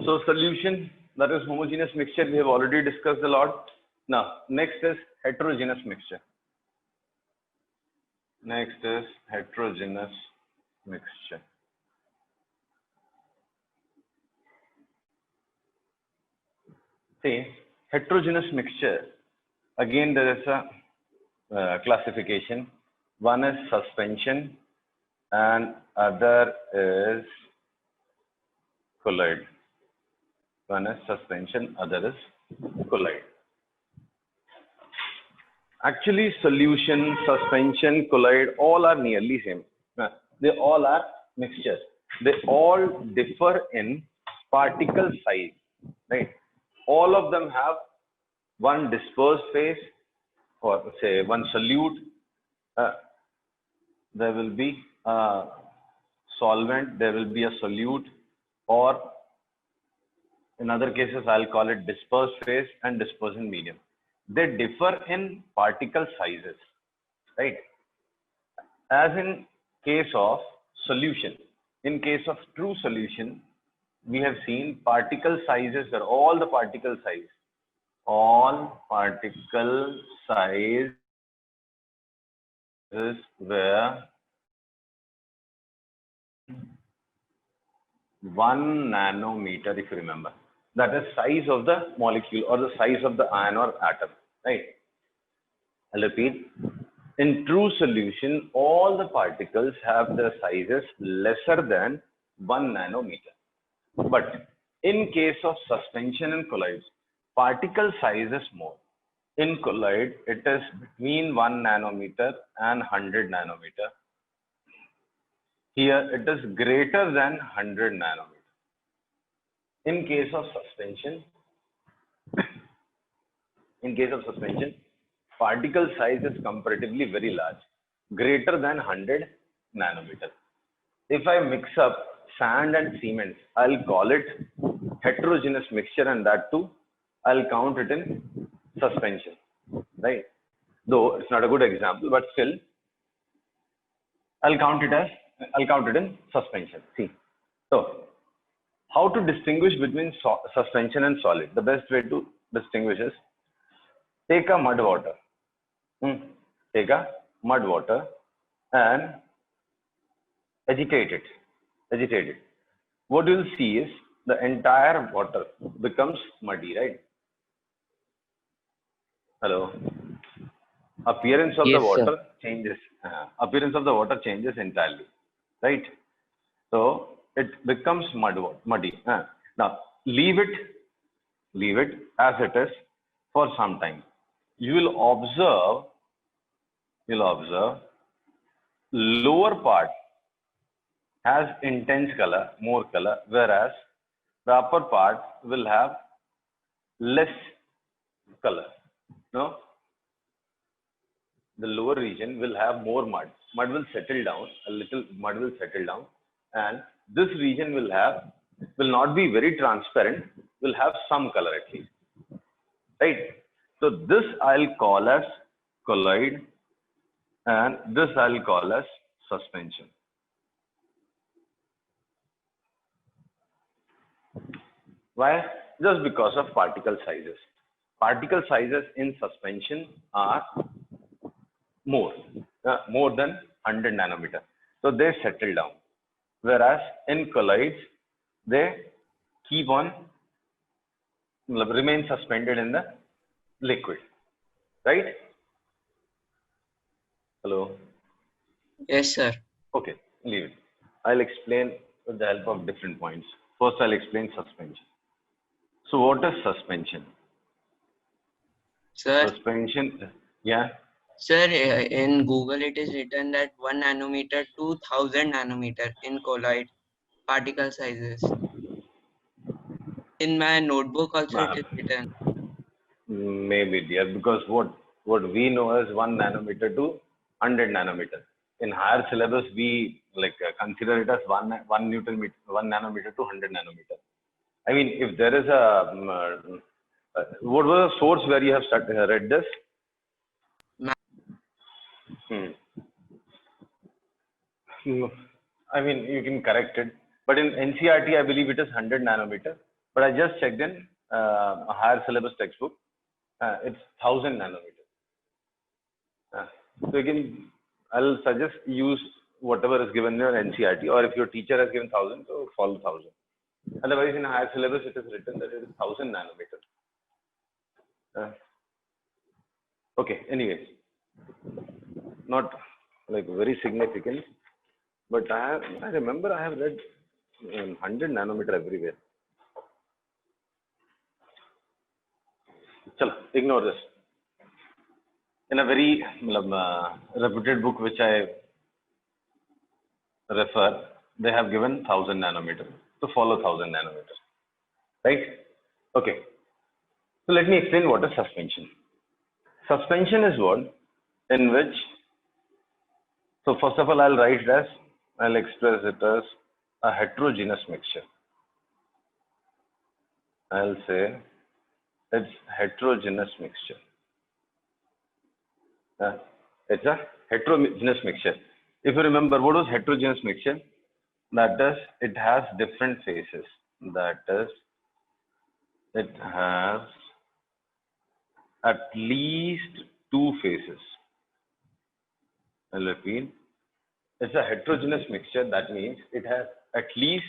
So solution, that is homogeneous mixture, we have already discussed a lot. Now, next is heterogeneous mixture. Next is heterogeneous mixture. See, heterogeneous mixture, again there is a classification. One is suspension and other is colloid. One is suspension, other is colloid. Actually, solution, suspension, colloid, all are nearly same. They all are mixtures. They all differ in particle size, right? All of them have one dispersed phase, or say one solute. There will be a solvent, there will be a solute, or in other cases, I'll call it dispersed phase and dispersion medium. They differ in particle sizes, right? As in case of solution, in case of true solution, we have seen particle sizes are all the particle size. All particle sizes were 1 nanometer, if you remember. That is size of the molecule or the size of the ion or atom, right? I'll repeat. In true solution, all the particles have the sizes lesser than 1 nanometer. But in case of suspension and colloids, particle size is more. In colloid, it is between 1 nanometer and 100 nanometer. Here, it is greater than 100 nanometer. In case of suspension, particle size is comparatively very large, greater than 100 nanometer. If I mix up sand and cement, I'll call it heterogeneous mixture, and that too, I'll count it in suspension, right? Though it's not a good example, but still, I'll count it in suspension. See, so how to distinguish between suspension and solid? The best way to distinguish is take a mud water. Take a mud water and agitate it. What you'll see is the entire water becomes muddy, right? Hello. Appearance of Yes, the water sir. changes. Appearance of the water changes entirely, right? So it becomes muddy. Now leave it as it is for some time. You will observe lower part has intense color, more color, whereas the upper part will have less color. No, the lower region will have more mud. Mud will settle down, and this region will not be very transparent, will have some color at least, right? So this I'll call as colloid, and this I'll call as suspension. Why? Just because of particle sizes. Particle sizes in suspension are more than 100 nanometer. So they settle down. Whereas in colloids, they keep on, remain suspended in the liquid, right? Hello? Yes, sir. Okay, leave it. I'll explain with the help of different points. First, I'll explain suspension. So what is suspension? Sir, Suspension, yeah. sir, in Google it is written that 1 nanometer to 1000 nanometer in colloid particle sizes. In my notebook also it is written. Maybe, dear, because what we know is 1 nanometer to 100 nanometer. In higher syllabus, we consider it as 1 nanometer to 100 nanometer. I mean, if there is what was the source where you have read this? I mean, you can correct it, but in NCERT, I believe it is 100 nanometer. But I just checked in a higher syllabus textbook. It's 1000 nanometers. So again, I'll suggest use whatever is given in your NCERT, or if your teacher has given 1000, so follow 1000. Otherwise, in a higher syllabus, it is written that it is 1000 nanometers. Okay, anyways, not like very significant, but I remember I have read 100 nanometer everywhere. Chalo, ignore this. In a very reputed book which I refer, they have given 1000 nanometers. So follow 1000 nanometers, right? Okay. So let me explain what is suspension. Suspension is what in which, so first of all, I'll express it as a heterogeneous mixture. I'll say it's heterogeneous mixture. It's a heterogeneous mixture. If you remember, what was heterogeneous mixture? That is, it has different phases. That is, it has at least two phases. I'll repeat. It's a heterogeneous mixture. That means it has at least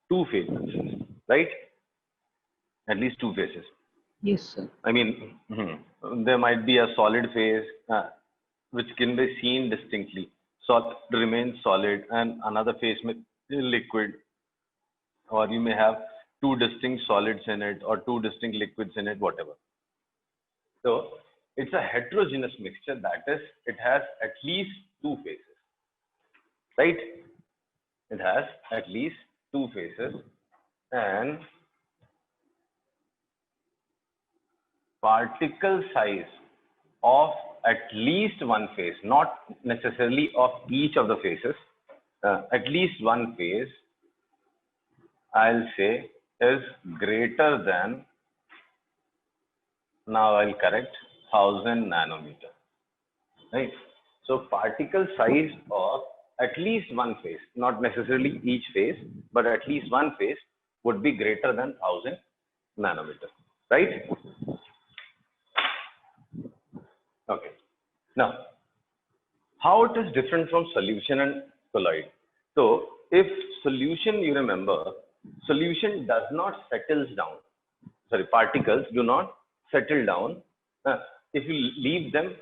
two phases, right? At least two phases. Yes, sir. I mean, there might be a solid phase which can be seen distinctly. So remains solid, and another phase may be liquid, or you may have two distinct solids in it or two distinct liquids in it, whatever. So it's a heterogeneous mixture. That is, it has at least two phases, right? It has at least two phases, and particle size of at least one phase, not necessarily of each of the phases, at least one phase, I'll say, is greater than, now I'll correct, 1000 nanometer, right? So particle size of at least one phase, not necessarily each phase, but at least one phase would be greater than 1000 nanometer, right? Okay. Now, how it is different from solution and colloid? So, if solution, you remember, solution does not settle down. Sorry, particles do not settle down if you leave them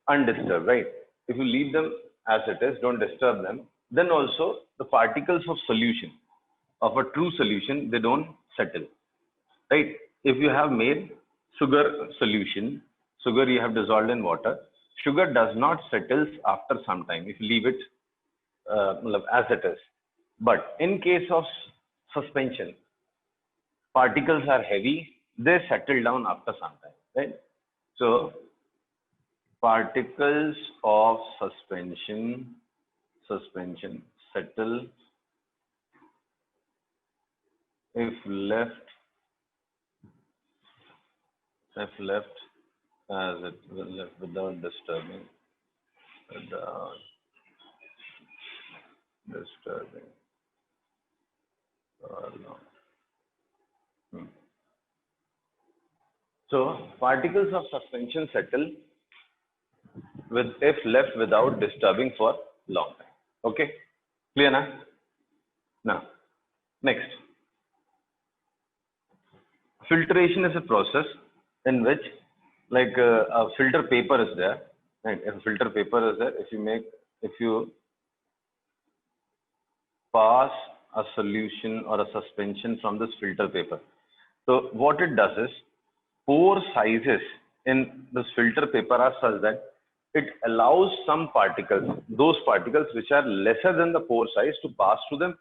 undisturbed, right? If you leave them as it is, don't disturb them, then also the particles of solution, of a true solution, they don't settle, right? If you have made sugar solution, sugar you have dissolved in water, sugar does not settle after some time if you leave it as it is. But in case of suspension, particles are heavy, they settle down after some time, right? So particles of suspension settle if left as it without disturbing or no. So particles of suspension settle if left without disturbing for long time. Okay, clear now? Now, next, filtration is a process in which, like a filter paper is there, right? If a filter paper is there, if you pass a solution or a suspension from this filter paper, so what it does is, pore sizes in this filter paper are such that it allows some particles, those particles which are lesser than the pore size, to pass through them,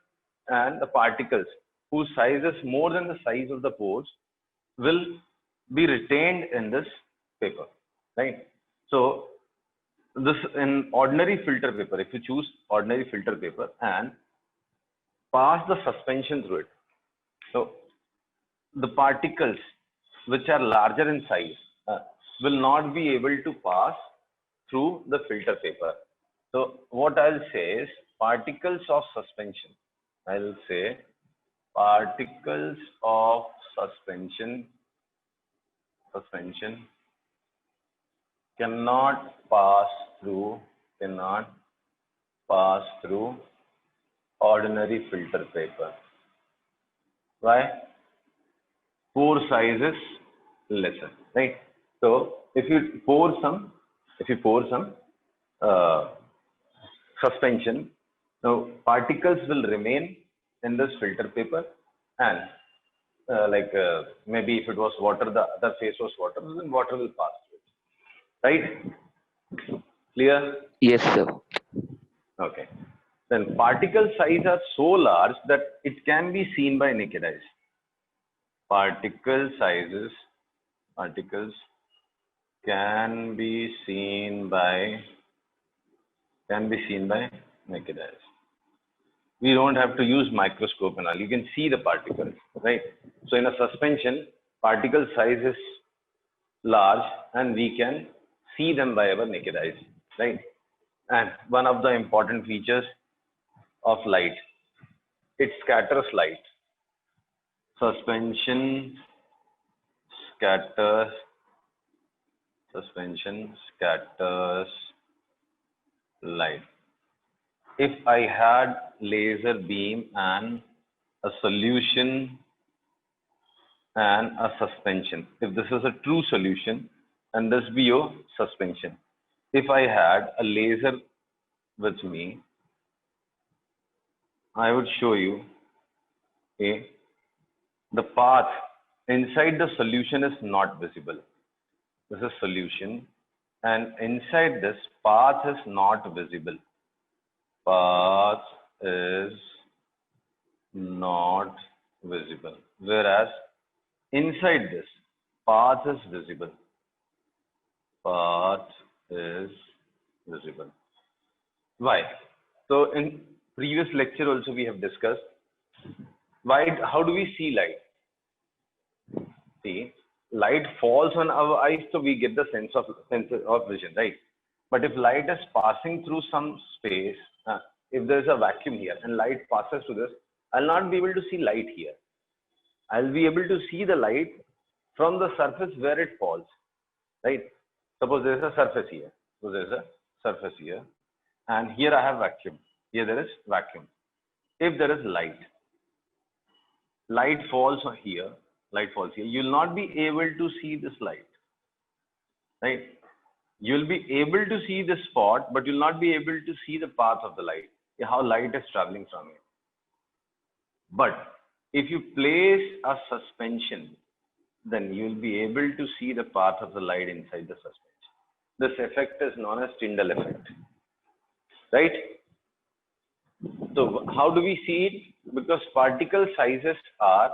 and the particles whose size is more than the size of the pores will be retained in this paper, right? So this, in ordinary filter paper, if you choose ordinary filter paper and pass the suspension through it, so the particles which are larger in size will not be able to pass through the filter paper. So what I'll say is particles of suspension. I'll say particles of suspension cannot pass through ordinary filter paper. Why? Pore size is lesser, right? So if you pour some suspension, now particles will remain in this filter paper, and maybe if it was water, the other phase was water, then water will pass through it, right? Clear? Yes, sir. Okay. Then particle size are so large that it can be seen by naked eyes. Particles can be seen by naked eyes. We don't have to use microscope and all. You can see the particles, right? So in a suspension, particle size is large and we can see them by our naked eyes, right? And one of the important features of light, it scatters light. Suspension scatters light. If I had laser beam and a solution and a suspension, if this is a true solution and this be your suspension, if I had a laser with me, I would show you the path inside the solution is not visible. This is solution, and inside this path is not visible. Path is not visible, whereas inside this path is visible. Path is visible. Why? So in previous lecture also we have discussed how do we see light? See, light falls on our eyes, so we get the sense of vision, right? But if light is passing through some space, if there is a vacuum here and light passes through this, I'll not be able to see light here. I'll be able to see the light from the surface where it falls, right? Suppose there is a surface here. So there is a surface here, and here I have vacuum. Here there is vacuum. If there is light falls here, you'll not be able to see this light, right? You'll be able to see the spot, but you'll not be able to see the path of the light, how light is traveling from here. But if you place a suspension, then you'll be able to see the path of the light inside the suspension. This effect is known as Tyndall effect, right? So how do we see it? Because particle sizes are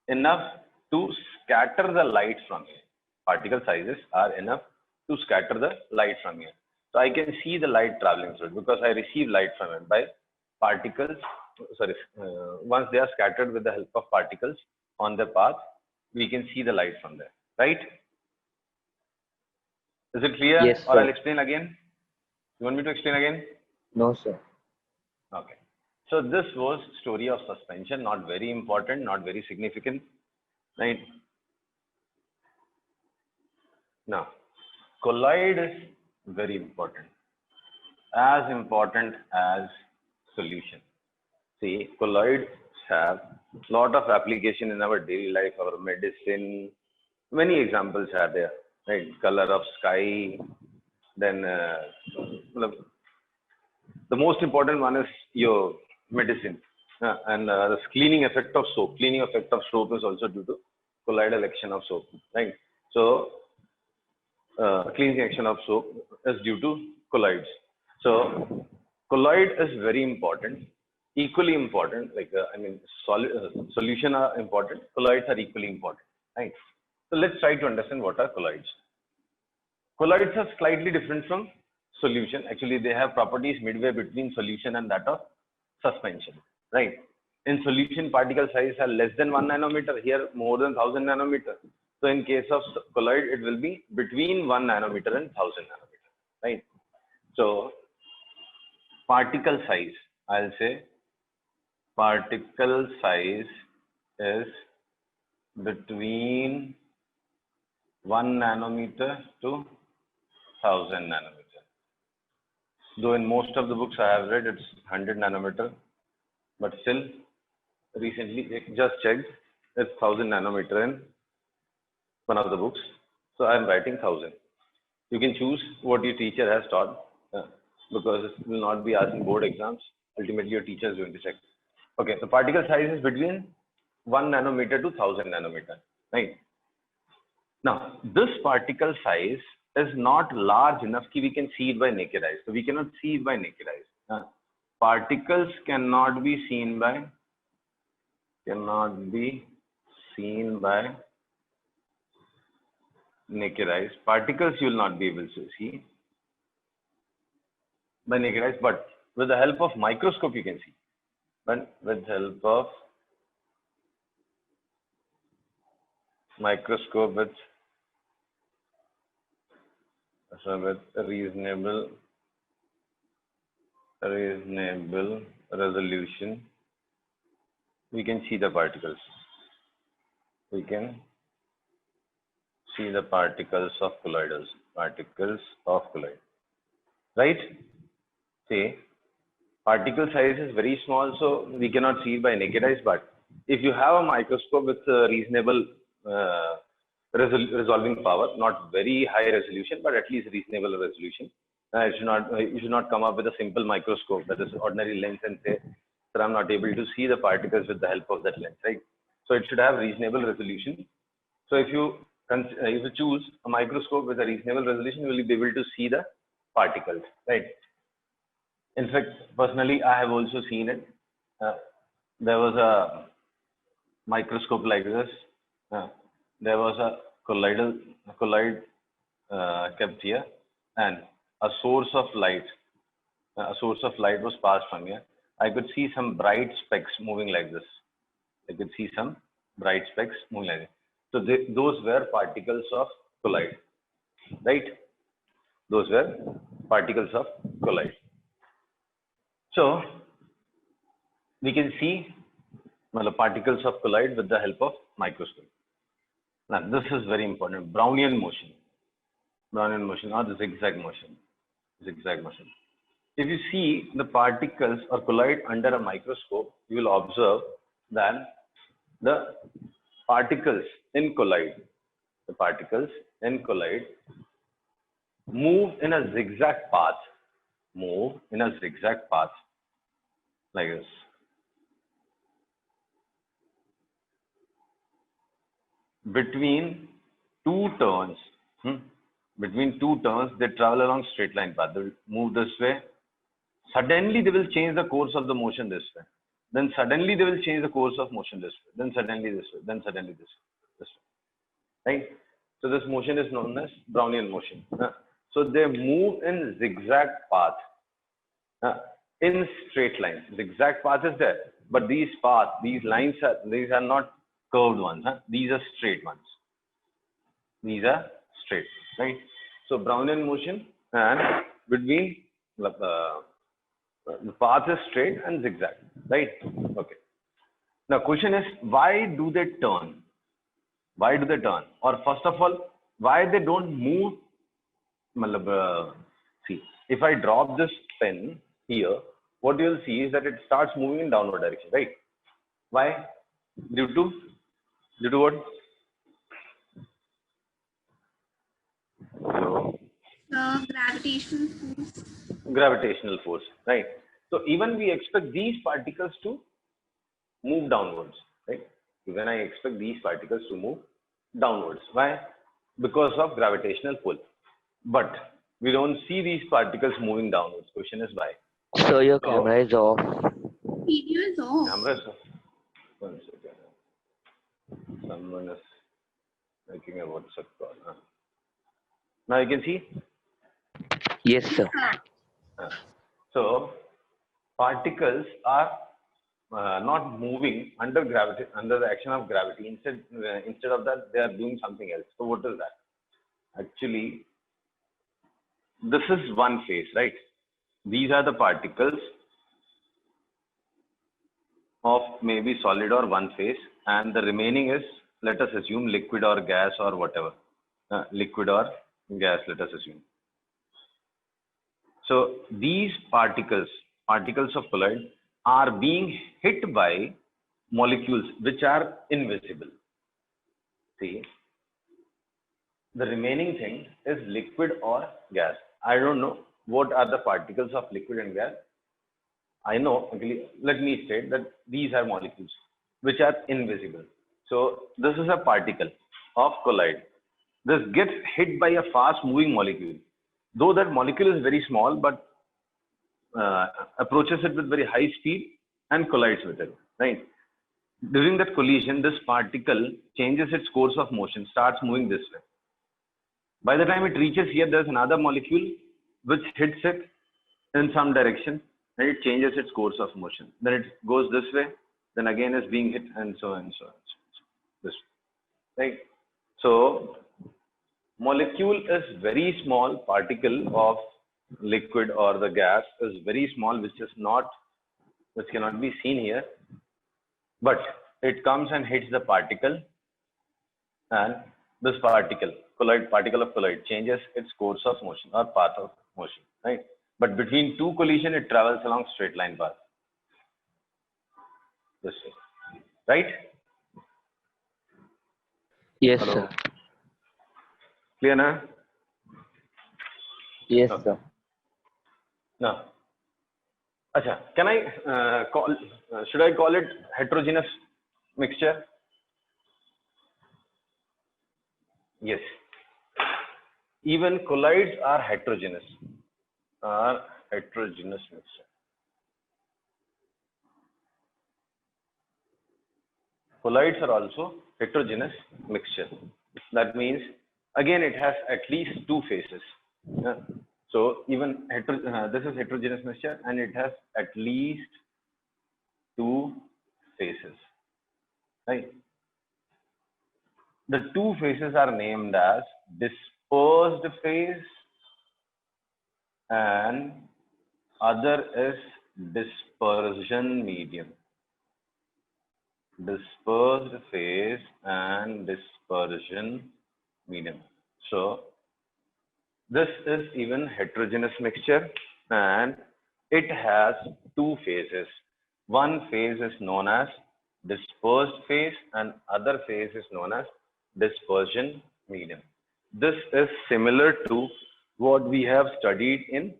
enough to scatter the light from here. Particle sizes are enough to scatter the light from here. So I can see the light traveling through it because I receive light from it by particles. Once they are scattered with the help of particles on the path, we can see the light from there, right? Is it clear? Yes, or sir. I'll explain again? You want me to explain again? No, sir. Okay. So this was story of suspension, not very important, not very significant, right? Now, colloid is very important as solution. See, colloids have a lot of application in our daily life, our medicine. Many examples are there, right? Color of sky. Then the most important one is your medicine, and the cleaning effect of soap. Cleaning effect of soap is also due to colloidal action of soap, right? So cleaning action of soap is due to colloids. So colloid is very important, equally important. Solution are important, colloids are equally important, right? So let's try to understand what are colloids. Colloids are slightly different from solution. Actually, they have properties midway between solution and that of suspension, right? In solution, particle size are less than 1 nanometer. Here, more than 1000 nanometer. So in case of colloid, it will be between 1 nanometer and 1000 nanometer, right? So particle size, I'll say particle size is between 1 nanometer to 1000 nanometer. Though in most of the books I have read, it's 100 nanometer, but still, recently just checked, it's 1000 nanometer in one of the books. So I'm writing 1000. You can choose what your teacher has taught, because it will not be asked in board exams. Ultimately, your teacher is going to check. Okay, the particle size is between 1 nanometer to 1000 nanometer, right? Now, this particle size is not large enough that we can see it by naked eyes. So we cannot see it by naked eyes. Particles cannot be seen by naked eyes. Particles you will not be able to see by naked eyes, but with the help of microscope you can see. But with help of microscope with reasonable resolution, we can see the particles. We can see the particles of colloidals. Right? Say, particle size is very small, so we cannot see it by naked eyes. But if you have a microscope with a reasonable resolving power, not very high resolution, but at least reasonable resolution, you should not come up with a simple microscope, that is ordinary lens, and say, sir, I'm not able to see the particles with the help of that lens, right? So it should have reasonable resolution. So if you choose a microscope with a reasonable resolution, you will be able to see the particles, right? In fact, personally, I have also seen it. There was a microscope like this. There was a colloid kept here, and a source of light was passed from here. I could see some bright specks moving like this. So those were particles of colloid, right? Those were particles of colloid. So we can see particles of colloid with the help of microscope. Now this is very important. Brownian motion or the zigzag motion. If you see the particles or colloid under a microscope, you will observe that the particles in colloid move in a zigzag path. Like this. Between two turns, they travel along straight line path. They will move this way. Suddenly, they will change the course of the motion this way. Then suddenly, they will change the course of motion this way. Then suddenly this way. Then suddenly this way. Right? So this motion is known as Brownian motion. So they move in zigzag path. In straight lines. Zigzag path is there, but these lines are not curved ones. These are straight ones. Right? So Brownian motion, and between the path is straight and zigzag, right? Okay. Now question is, why do they turn? Or first of all, why they don't move? See, if I drop this pen here, what you will see is that it starts moving in downward direction, right? Why? Due to what? Hello? Gravitational force, right? So even we expect these particles to move downwards, right? Even I expect these particles to move downwards. Why? Because of gravitational pull. But we don't see these particles moving downwards. Question is why? So your camera is off. Video is off. Camera is off. 1 second. Someone is making a WhatsApp call. Now you can see? Yes, sir. So particles are not moving under gravity, under the action of gravity. Instead of that, they are doing something else. So what is that? Actually, this is one phase, right? These are the particles of maybe solid or one phase, and the remaining is let us assume liquid or gas or whatever, liquid or gas, let us assume. So these particles of colloid are being hit by molecules which are invisible. See, the remaining thing is liquid or gas. I don't know what are the particles of liquid and gas. I know, okay, let me state that these are molecules which are invisible. So this is a particle of colloid. This gets hit by a fast moving molecule. Though that molecule is very small, but approaches it with very high speed and collides with it, right? During that collision, this particle changes its course of motion, starts moving this way. By the time it reaches here, there's another molecule which hits it in some direction and it changes its course of motion. Then it goes this way, then again is being hit, and so on and so on. This way, right? So molecule is very small, particle of liquid or the gas is very small, which cannot be seen here, but it comes and hits the particle, and this particle, particle of colloid, changes its course of motion or path of motion, right? But between two collision, it travels along straight line path. This way, right? Yes, Hello. sir. Clear now? Yes, Okay. sir. Now, Acha, can I should I call it heterogeneous mixture? Yes. Even colloids are heterogeneous. Mixture. Colloids are also heterogeneous mixture. That means, again, it has at least two phases. Yeah. So even this is heterogeneous mixture, and it has at least two phases, right? The two phases are named as dispersed phase and other is dispersion medium. Dispersed phase and dispersion medium. So this is even heterogeneous mixture, and it has two phases. One phase is known as dispersed phase and other phase is known as dispersion medium. This is similar to what we have studied in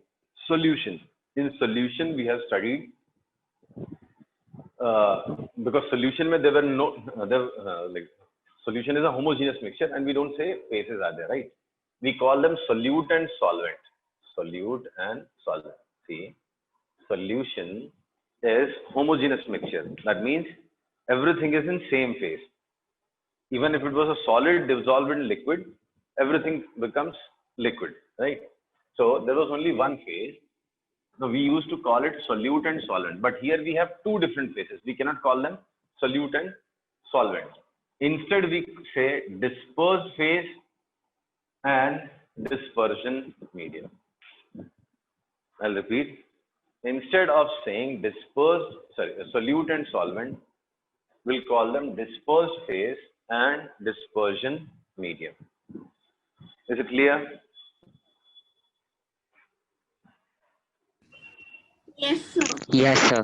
solution. In solution, we have studied because solution there were no like solution is a homogeneous mixture, and we don't say phases are there, right? We call them solute and solvent. Solute and solvent. See, solution is homogeneous mixture. That means everything is in same phase. Even if it was a solid dissolved in liquid, everything becomes liquid, right? So there was only one phase. So we used to call it solute and solvent, but here we have two different phases. We cannot call them solute and solvent. Instead, we say dispersed phase and dispersion medium. I'll repeat. Instead of saying solute and solvent, we'll call them dispersed phase and dispersion medium. Is it clear? Yes, sir. Yes, sir.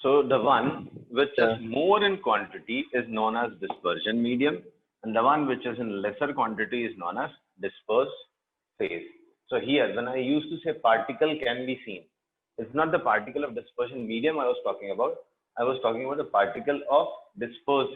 So the one which is more in quantity is known as dispersion medium, and the one which is in lesser quantity is known as dispersed phase. So here, when I used to say particle can be seen, it's not the particle of dispersion medium I was talking about. I was talking about the particle of dispersed